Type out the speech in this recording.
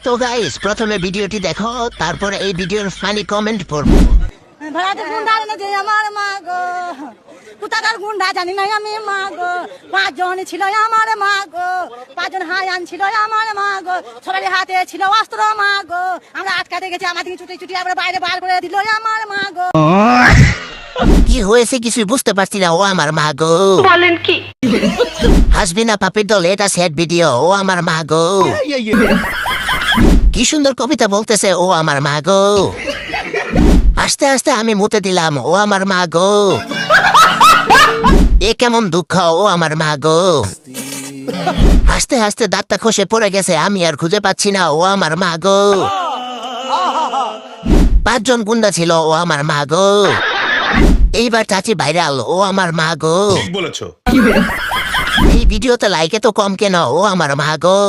তো গাইস প্রথমে ভিডিওটি দেখো, তারপরে এই ভিডিওর ফানি কমেন্ট পড়বো। ভাড়াতে গুন্ডা এনে যে আমার মা গো, কোথাকার গুন্ডা জানি না আমি মা গো। 5 জন ছিল আমার মা গো, 5 জন হায়ান ছিল আমার মা গো, সবারই হাতে ছিল অস্ত্র মা গো। আমরা আটকাতে গেছি, আমাদের ছুটি ছুটি আমরা বাইরে বার করে দিল আমার মা গো। কি হয়েছে কিছুই বুঝতে পারছি না, ও আমার মা গো। বলেন কি? হাসবি না পাপির দল, এটা স্যাড ভিডিও, ও আমার মা গো। কি সুন্দর কবিতা বলতেছে, ও আমার মা গো। আস্তে আস্তে আমি মুতে দিলাম, ও আমার মা গো। এ কেমন দুঃখ, ও আমার মা গো। হাসতে হাসতে দাঁতটা খসে পড়ে গেছে, আমি আর খুঁজে পাচ্ছি না, ও আমার মা গো। 5 জন গুন্ডা ছিল, ও আমার মা গো। এইবার চাচি ভাইরাল, ও আমার মা গো। ঠিক বলেছো। এই ভিডিওতে লাইকে তো কম কেন, ও আমার মা গো।